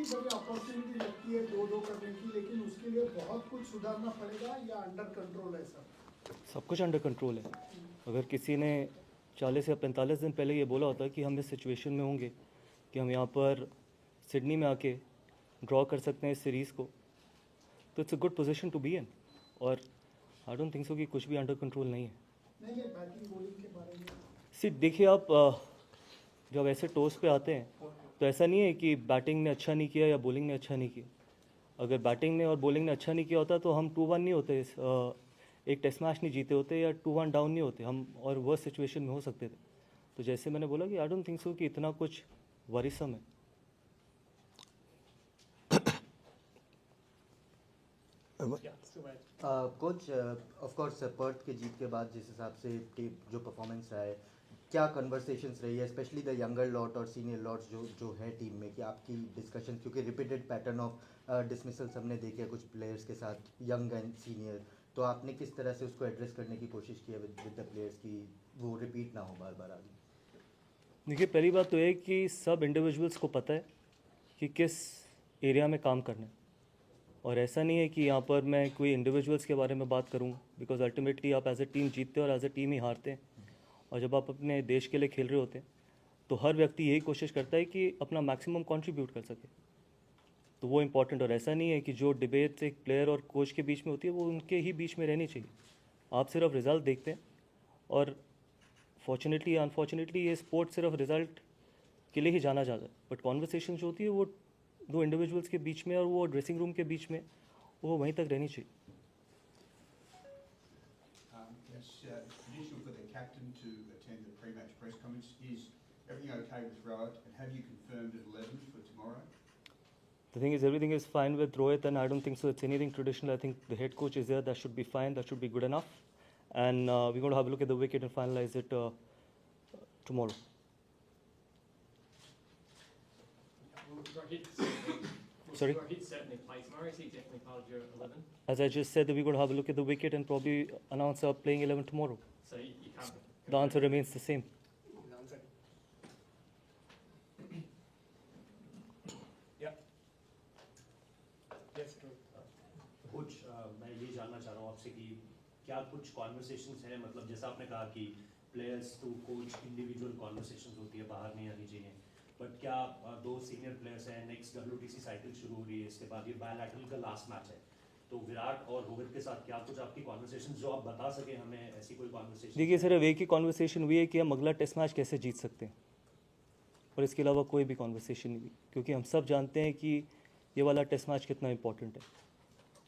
की बड़ी अपॉर्चुनिटी लगती है 2-2 करने की, लेकिन उसके लिए बहुत कुछ सुधारना पड़ेगा या अंडर कंट्रोल है सब कुछ अंडर कंट्रोल है। अगर किसी ने 40 या 45 दिन पहले ये बोला होता कि हम इस सिचुएशन में होंगे कि हम यहाँ पर सिडनी में आके ड्रॉ कर सकते हैं इस सीरीज़ को, तो it's a good position to be in. और आई डोंट थिंक सो कि कुछ भी अंडर कंट्रोल नहीं है। नहीं, बैटिंग बॉलिंग के बारे में देखिए आप जब ऐसे टॉस पे आते हैं तो ऐसा नहीं है कि बैटिंग ने अच्छा नहीं किया या बॉलिंग ने अच्छा नहीं किया। अगर बैटिंग ने और बॉलिंग ने अच्छा नहीं किया होता तो हम 2-1 नहीं होते, एक टेस्ट मैच नहीं जीते होते या 2-1 डाउन नहीं होते हम, और वर्स्ट सिचुएशन में हो सकते थे। तो जैसे मैंने बोला कि आई डोंट थिंक सो कि इतना कुछ वरीसम है। कोच, ऑफ कोर्स पर्थ के जीत के बाद जिस हिसाब से टीम जो परफॉर्मेंस रहा है, क्या कन्वर्सेशंस रही है स्पेशली द यंगर लॉट और सीनियर लॉट्स जो है टीम में, कि आपकी डिस्कशन, क्योंकि रिपीटेड पैटर्न ऑफ डिसमिसल्स हमने देखे कुछ प्लेयर्स के साथ, यंग एंड सीनियर, तो आपने किस तरह से उसको एड्रेस करने की कोशिश की है विद द प्लेयर्स की वो रिपीट ना हो बार बार आगे? देखिए पहली बात तो है कि सब इंडिविजुअल्स को पता है कि किस एरिया में काम करना है, और ऐसा नहीं है कि यहाँ पर मैं कोई इंडिविजुअल्स के बारे में बात करूँ, बिकॉज अल्टीमेटली आप एज ए टीम जीतते हो और एज ए टीम ही हारते हैं। और जब आप अपने देश के लिए खेल रहे होते हैं तो हर व्यक्ति यही कोशिश करता है कि अपना मैक्सिमम कंट्रीब्यूट कर सके, तो वो इम्पॉर्टेंट। और ऐसा नहीं है कि जो डिबेट्स एक प्लेयर और कोच के बीच में होती है वो उनके ही बीच में रहनी चाहिए। आप सिर्फ रिजल्ट देखते हैं, और फॉर्चुनेटली या अनफॉर्चुनेटली ये स्पोर्ट सिर्फ रिजल्ट के लिए ही जाना जाता है, बट कॉन्वर्सेशन जो होती है वो दो इंडिविजुअल्स के बीच में और वो ड्रेसिंग रूम के बीच में वो वहीं तक रहनी चाहिए। It's traditional for the captain to attend the pre-match press conference. Is everything okay with Rohit, and have you confirmed at 11 for tomorrow? The thing is, everything is fine with Rohit, and I don't think so it's anything traditional. I think the head coach is there. That should be fine. That should be good enough. And we're going to have a look at the wicket and finalize it tomorrow. Sorry? Rohit certainly play tomorrow. Is he definitely part of your 11? As I just said, that we're going to have a look at the wicket and probably announce our playing 11 tomorrow. So you can't. The answer remains the same. कुछ मैं ये जानना चाह रहा हूँ आपसे कि क्या कुछ कॉन्वर्सेशंस हैं, मतलब जैसा आपने कहा कि players to coach individual conversations होती है, बाहर नहीं आनी चाहिए, बट क्या दो सीनियर प्लेयर्स हैं, नेक्स्ट WTC साइकिल शुरू हो रही है, इसके बाद ये बायलैटरल का लास्ट मैच है, तो विराट और रोहित के साथ क्या कुछ आपकी कॉन्वर्सेशंस जो आप बता सके हमें, ऐसी कोई कॉन्वर्सेशन? देखिए सिर्फ एक ही कॉन्वर्सेशन हुई है कि हम अगला टेस्ट मैच कैसे जीत सकते हैं, और इसके अलावा कोई भी कॉन्वर्सेशन नहीं हुई, क्योंकि हम सब जानते हैं कि ये वाला टेस्ट मैच कितना इंपॉर्टेंट है,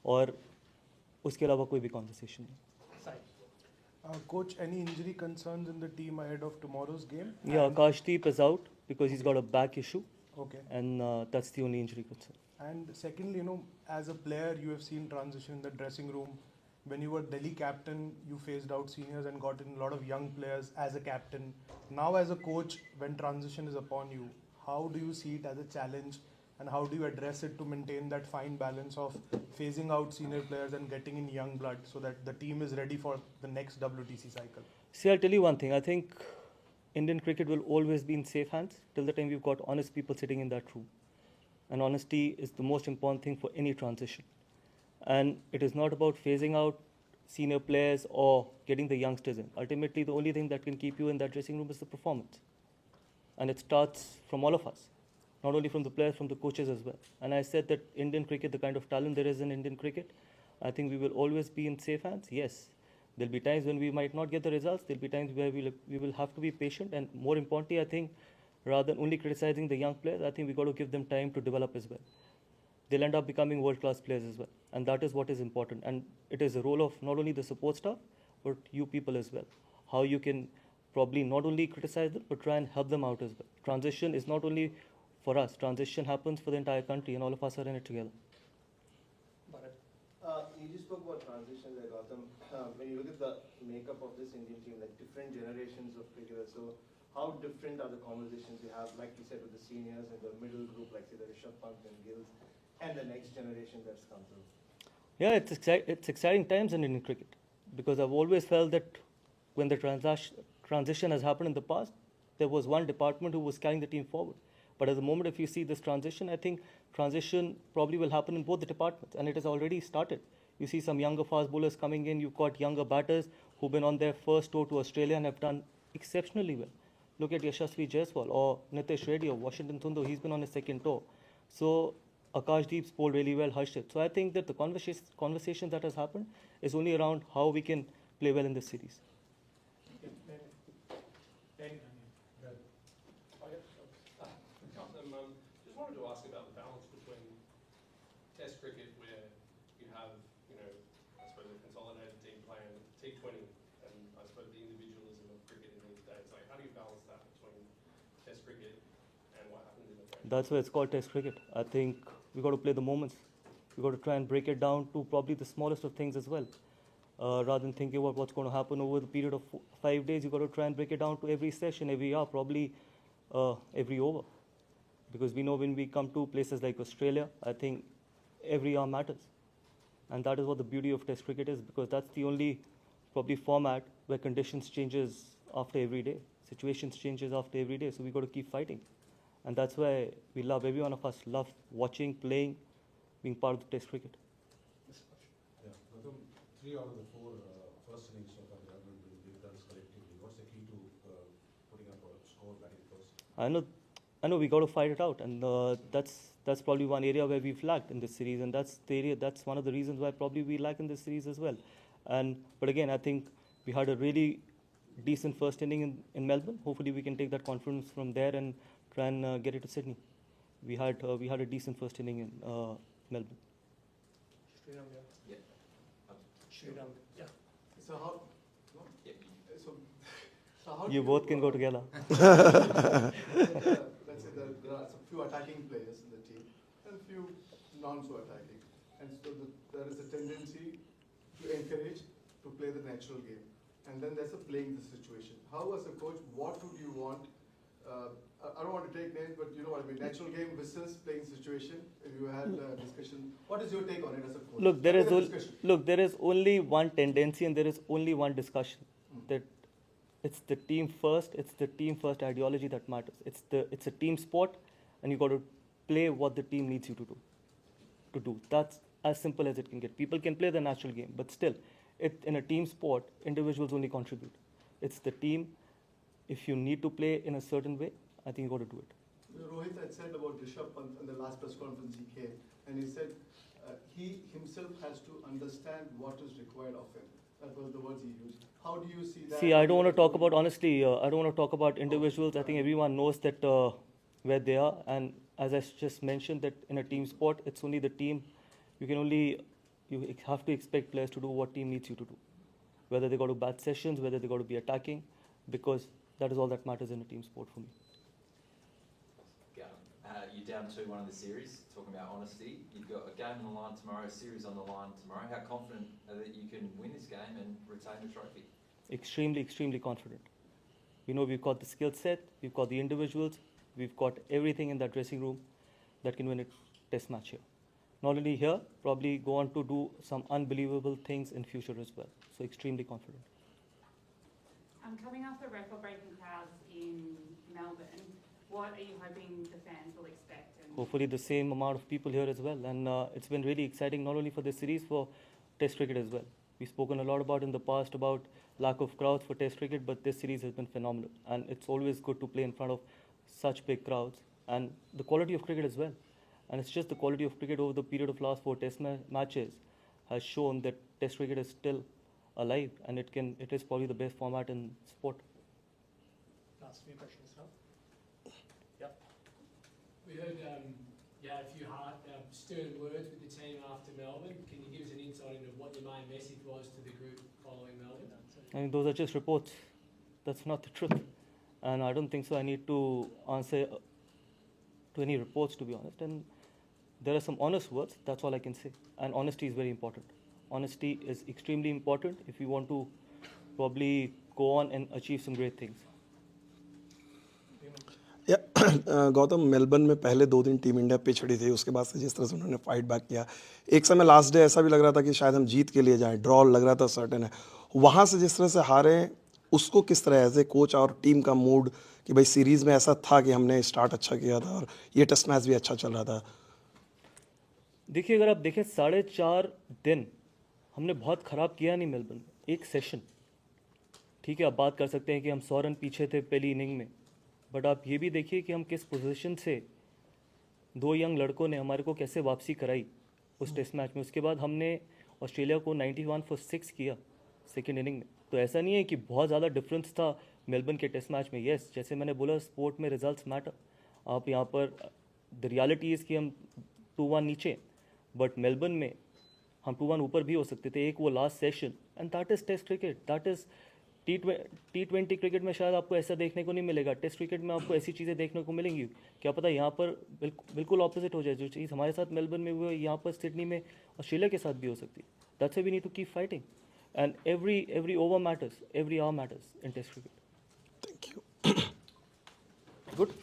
और उसके अलावा कोई भी कॉन्वर्सेशन नहीं। Coach, any injury concerns in the team ahead of tomorrow's game? Yeah, Akashdeep is out because he's got a back issue. Okay. And that's the only injury concern. And secondly, as a player, you have seen transition in the dressing room. When you were Delhi captain, you phased out seniors and got in a lot of young players as a captain. Now as a coach, when transition is upon you, how do you see it as a challenge? And how do you address it to maintain that fine balance of phasing out senior players and getting in young blood so that the team is ready for the next WTC cycle? See, I'll tell you one thing. I think Indian cricket will always be in safe hands till the time we've got honest people sitting in that room. And honesty is the most important thing for any transition. And it is not about phasing out senior players or getting the youngsters in. Ultimately, the only thing that can keep you in that dressing room is the performance. And it starts from all of us. Not only from the players, from the coaches as well. And I said that Indian cricket, the kind of talent there is in Indian cricket, I think we will always be in safe hands. Yes, there'll be times when we might not get the results. There'll be times where we will have to be patient. And more importantly, I think, rather than only criticizing the young players, I think we've got to give them time to develop as well. They'll end up becoming world-class players as well. And that is what is important. And it is the role of not only the support staff, but you people as well. How you can probably not only criticize them, but try and help them out as well. Transition is not only for us. Transition happens for the entire country, and all of us are in it together. You just spoke about transition there, Gautam. When you look at the makeup of this Indian team, like different generations of cricketers, so how different are the conversations you have, like you said, with the seniors and the middle group, like say the Rishabh Pant and Gills, and the next generation that's come through? Yeah, it's exciting times in Indian cricket, because I've always felt that when the transition has happened in the past, there was one department who was carrying the team forward. But at the moment, if you see this transition, I think transition probably will happen in both the departments, and it has already started. You see some younger fast bowlers coming in. You've got younger batters who've been on their first tour to Australia and have done exceptionally well. Look at Yashasvi Jaiswal or Nitesh Reddy or Washington Sundar. He's been on his second tour. So Akashdeep's bowled really well, Harshit. So I think that the conversation that has happened is only around how we can play well in this series. Just wanted to ask about the balance between Test cricket, where you have, I suppose a consolidated team playing T20, and I suppose the individualism of cricket in these days. Like, how do you balance that between Test cricket and what happens in the Test? That's why it's called Test cricket. I think we got to play the moments. We got to try and break it down to probably the smallest of things as well. Rather than thinking about what's going to happen over the period of 5 days, you got to try and break it down to every session, every hour, probably every over. Because we know when we come to places like Australia, I think every hour matters. And that is what the beauty of Test cricket is, because that's the only probably format where conditions changes after every day. Situations changes after every day. So we got to keep fighting. And that's why we love, every one of us love watching, playing, being part of the Test cricket. Yeah, Gautam, 3 out of the 4 first innings of the Melbourne we've done collectively. What's the key to putting up a score batting first? I know we got to fight it out, and that's probably one area where we've lacked in this series, and that's one of the reasons why probably we lack in this series as well. But again, I think we had a really decent first inning in Melbourne. Hopefully, we can take that confidence from there and try and get it to Sydney. We had a decent first inning in Melbourne. So how? So how You both can go together. let's say there are some few attacking players in the team and few non-so attacking, and so there is a tendency to encourage to play the natural game, and then there's a playing the situation. How, as a coach, what would you want? I don't want to take names, but you know what I mean. Natural game versus playing situation. If you had a discussion, what is your take on it as a coach? Look, there is only one tendency and there is only one discussion. That it's the team first. It's the team first ideology that matters. It's a team sport, and you got to play what the team needs you to do. That's as simple as it can get. People can play the natural game, but still, in a team sport, individuals only contribute. It's the team. If you need to play in a certain way, I think you got to do it. Rohit had said about Rishabh Pant in the last press conference he came, and he said he himself has to understand what is required of him. That was the words he used. How do you see that? See, I don't want to talk about, honestly, I don't want to talk about individuals. I think everyone knows that where they are. And as I just mentioned, that in a team sport, it's only the team. You have to expect players to do what team needs you to do. Whether they got to bat sessions, whether they got to be attacking, because that is all that matters in a team sport for me. You're down 2-1 in the series, talking about honesty. You've got a game on the line tomorrow, a series on the line tomorrow. How confident are that you can win this game and retain the trophy? Extremely, extremely confident. We know we've got the skill set, we've got the individuals, we've got everything in that dressing room that can win a test match here. Not only here, probably go on to do some unbelievable things in future as well. So extremely confident. Coming off the record-breaking crowds in Melbourne, what are you hoping the fans will expect? Hopefully the same amount of people here as well. And it's been really exciting, not only for this series, for Test cricket as well. We've spoken a lot about in the past about lack of crowds for Test cricket, but this series has been phenomenal. And it's always good to play in front of such big crowds. And the quality of cricket as well. And it's just the quality of cricket over the period of last 4 Test matches has shown that Test cricket is still alive, and it is probably the best format in sport. Last few questions, sir. Yep. We heard you had a few stern words with the team after Melbourne. Can you give us an insight into what your main message was to the group following Melbourne? I mean, those are just reports. That's not the truth. And I don't think so. I need to answer to any reports, to be honest. And there are some honest words. That's all I can say. And honesty is very important. Honesty is extremely important if you want to probably go on and achieve some great things. Gautam Melbourne में पहले 2 दिन team India पिछड़ी थी, उसके बाद से जिस तरह से उन्होंने फाइट बैक किया, एक समय लास्ट डे ऐसा भी लग रहा था कि शायद हम जीत के लिए जाएं, ड्रॉ लग रहा था सर्टेन है, वहाँ से जिस तरह से हारे, उसको किस तरह एज ए कोच और टीम का मूड कि भाई सीरीज़ में ऐसा था कि हमने स्टार्ट अच्छा किया था और ये टेस्ट मैच भी अच्छा चल रहा था? देखिए, अगर आप देखें 4.5 दिन हमने बहुत ख़राब किया नहीं मेलबर्न में, एक सेशन। ठीक है, आप बात कर सकते हैं कि हम 100 रन पीछे थे पहली इनिंग में, बट आप ये भी देखिए कि हम किस पोजीशन से, दो यंग लड़कों ने हमारे को कैसे वापसी कराई उस टेस्ट मैच में। उसके बाद हमने ऑस्ट्रेलिया को 91 for 6 किया सेकेंड इनिंग में। तो ऐसा नहीं है कि बहुत ज़्यादा डिफरेंस था मेलबर्न के टेस्ट मैच में। येस, जैसे मैंने बोला, स्पोर्ट में रिजल्ट्स मैटर। आप यहाँ पर द रियलिटी इज़ कि हम 2-1 नीचे, बट मेलबर्न में हम 2-1 ऊपर भी हो सकते थे। एक वो last session, and that is test cricket, that is T20 cricket में शायद आपको ऐसा देखने को नहीं मिलेगा। टेस्ट क्रिकेट में आपको ऐसी चीज़ें देखने को मिलेंगी, क्या पता यहाँ पर बिल्कुल ऑपोजिट हो जाए। जो चीज़ हमारे साथ मेलबर्न में हुई है, यहाँ पर सिडनी में ऑस्ट्रेलिया के साथ भी हो सकती है। That's why we need to keep fighting, and every over matters, every hour matters in Test cricket. Thank you. Good.